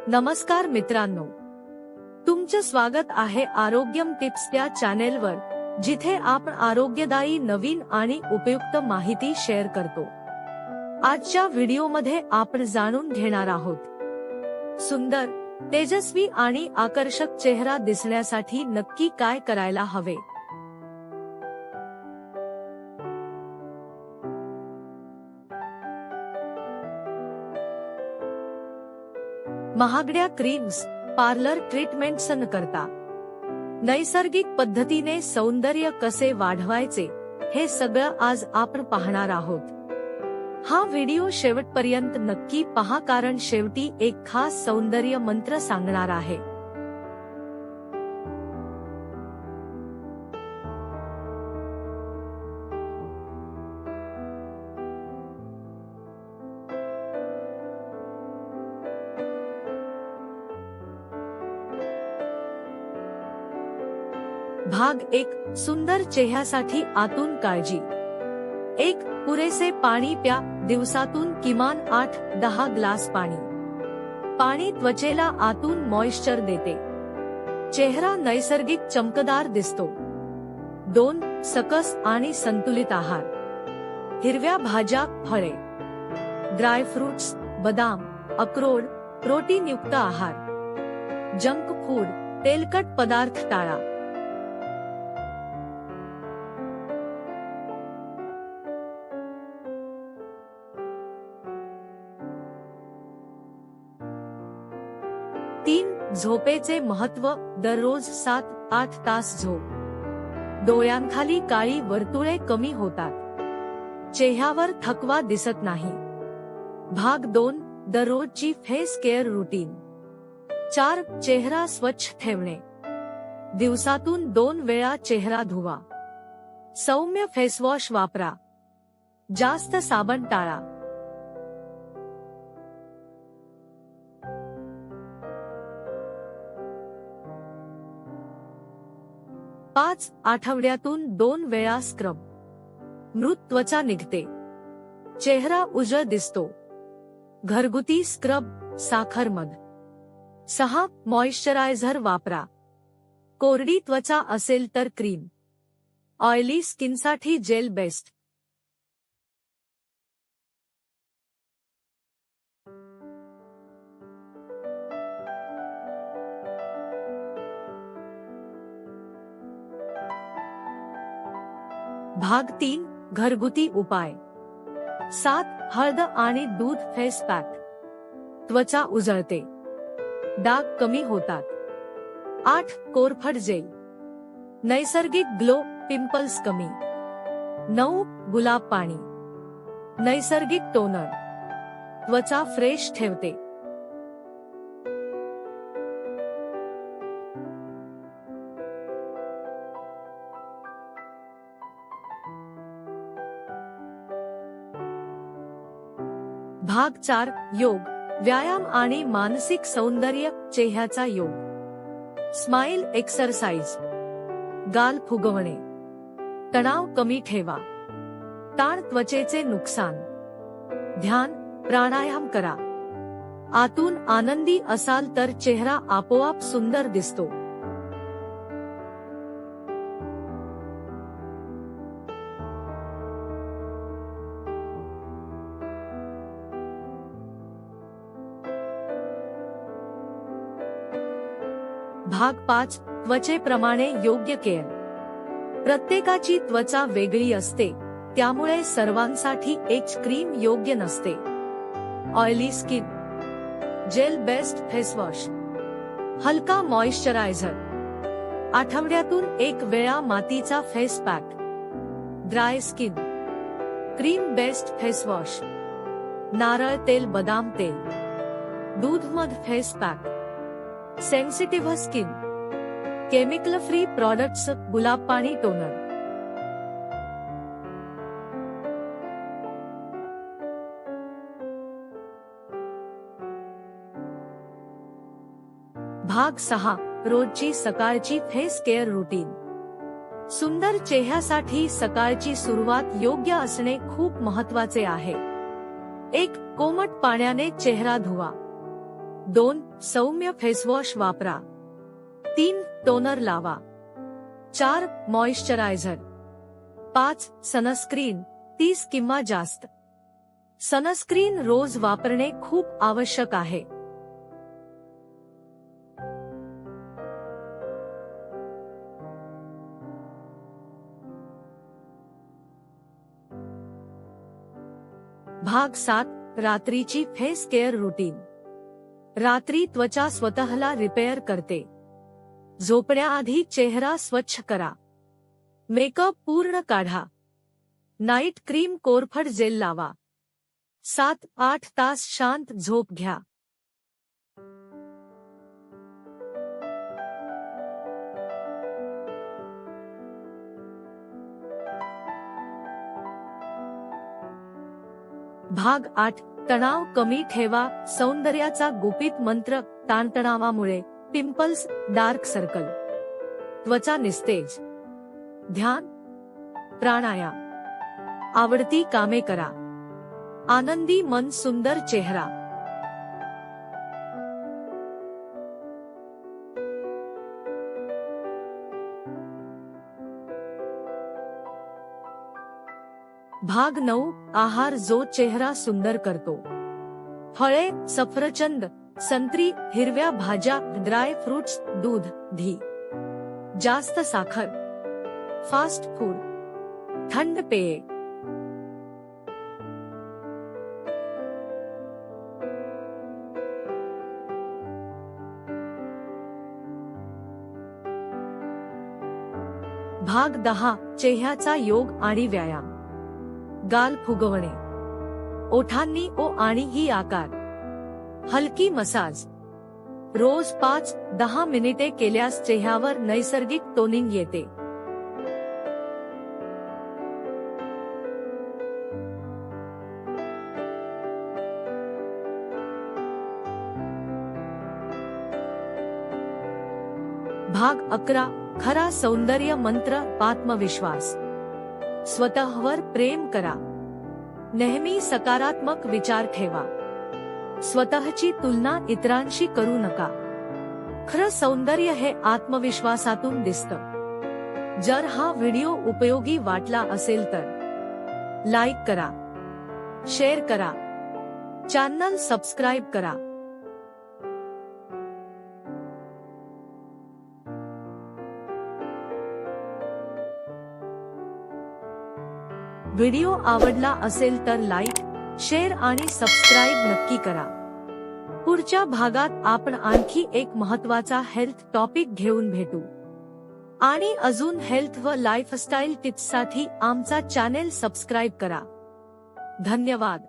नमस्कार मित्रांनो, तुमचं स्वागत आहे आरोग्यम टिप्स या चॅनेलवर, जिथे आपण आरोग्यदायी नवीन आणि उपयुक्त माहिती शेअर करतो। आजच्या व्हिडिओमध्ये आपण जाणून घेणार आहोत सुंदर, तेजस्वी आणि आकर्षक चेहरा दिसण्यासाठी नक्की काय करायला हवे। महागड्या क्रीम्स, पार्लर ट्रीटमेंट्स न करता नैसर्गिक पद्धतीने सौंदर्य कसे वाढवायचे हे सगळं आज आपण पाहणार आहोत। हा व्हिडिओ शेवटपर्यंत नक्की पहा, कारण शेवटी एक खास सौंदर्य मंत्र सांगणार आहे। भाग 1, सुंदर चेहऱ्यासाठी आतून काळजी। 1. पुरेसे पाणी प्या, दिवसातून किमान 8-10 ग्लास पाणी। पाणी त्वचेला आतून मॉइश्चर देते, चेहरा नैसर्गिक चमकदार दिसतो। 2. सकस आणि संतुलित आहार। हिरव्या भाज्या, फळे, ड्राय फ्रुट्स, बदाम, अक्रोड, प्रोटीनयुक्त आहार। जंक फूड, तेलकट पदार्थ टाळा। 3. झोपेचे महत्त्व, दररोज 7-8 तास झोप। डोळ्यांखाली काळी वर्तुळे कमी होतात, चेहऱ्यावर थकवा दिसत नाही। भाग 2, दररोजची फेस केअर रूटीन। 4. चेहरा स्वच्छ ठेवणे। दिवसातून 2 वेळा चेहरा धुवा। सौम्य फेसवॉश वापरा, जास्त साबण टाळा। 5. आठवड्यातून 2 वेळा स्क्रब। मृत त्वचा निघते, चेहरा उजळ दिसतो। घरगुती स्क्रब, साखर मध। 6. मॉइश्चरायझर वापरा, कोरडी त्वचा असेल तर क्रीम, ऑयली स्किनसाठी जेल बेस्ट। भाग 3, घरगुती उपाय। 7. हळद आणि दूध फेस पॅक। त्वचा उजळते, डाग कमी होतात। 8. कोरफड जेल, नैसर्गिक ग्लो, पिंपल्स कमी। 9. गुलाब पाणी, नैसर्गिक टोनर, त्वचा फ्रेश ठेवते। भाग 4, योग, व्यायाम आणि मानसिक सौंदर्य। चेहऱ्याचा योग, स्माइल एक्सरसाइज, गाल फुगवणे, तणाव कमी ठेवा, ताण त्वचेचे नुकसान, ध्यान, प्राणायाम करा। आतून आनंदी असाल तर चेहरा आपोआप सुंदर दिसतो। भाग 5, त्वचेप्रमाणे योग्य केअर। प्रत्येकाची त्वचा वेगळी असते, त्यामुळे सर्वांसाठी एक क्रीम योग्य नसते। Oily skin, gel based face wash, हलका मॉइश्चरायझर। आठवड्यातून 1 वेळा मातीचा face pack. Dry skin, cream based face wash, नारळ तेल, बदाम तेल, दूध मध face pack. Sensitive skin, chemical free products, गुलाब पाणी टोनर। भाग 6, रोजची सकाळची फेस केअर रूटीन। सुंदर चेहऱ्यासाठी सकाळची सुरुवात योग्य असणे खूप महत्त्वाचे आहे। 1. कोमट पाण्याने चेहरा धुवा। 2. सौम्य फेसवॉश वापरा. 3. टोनर लावा. 4. मॉइश्चरायझर. 5. सनस्क्रीन 30 किंवा जास्त. सनस्क्रीन रोज वापरणे खूप आवश्यक आहे. भाग 7. रात्रीची फेस केअर रुटीन. रात्री त्वचा स्वतःला रिपेअर करते. झोपण्याआधी चेहरा स्वच्छ करा. मेकअप पूर्ण काढा. नाईट क्रीम कोरफड जेल लावा. 7-8 तास शांत झोप घ्या. भाग 8. तणाव कमी ठेवा. सौंदर्याचा गुपित मंत्र. ताणतणावामुळे पिंपल्स, डार्क सर्कल, त्वचा निस्तेज. ध्यान, प्राणायाम, आवडती कामे करा. आनंदी मन, सुंदर चेहरा. भाग 9. आहार जो चेहरा सुंदर करतो. फळे, सफरचंद, संत्री, हिरव्या भाज्या, ड्राय फ्रुट्स, दूध, घी. जास्त साखर, फास्ट फूड, थंड पेये. भाग 10. चेहऱ्याचा योग आणि व्यायाम. गाल फुगवणे, ओठांनी ओ आणि ही आकार. हलकी मसाज. रोज 5-10 मिनिटे केल्यास चेहऱ्यावर नैसर्गिक टोनिंग येते. भाग 11. खरा सौंदर्य मंत्र. आत्मविश्वास. स्वतःवर प्रेम करा. नेहमी सकारात्मक विचार ठेवा. स्वतःची तुलना इतरांशी करू नका. खरं सौंदर्य हे आत्मविश्वासातून दिसतं. जर हा व्हिडिओ उपयोगी वाटला असेल तर लाईक करा, शेअर करा, चॅनल सबस्क्राईब करा. व्हिडिओ आवडला असेल तर लाईक, शेअर आणि सबस्क्राईब नक्की करा. पुढच्या भागात आपण आणखी एक महत्त्वाचा हेल्थ टॉपिक घेऊन भेटू. आणि अजून हेल्थ व लाईफस्टाईल टिप्ससाठी आमचा चॅनेल सबस्क्राईब करा. धन्यवाद.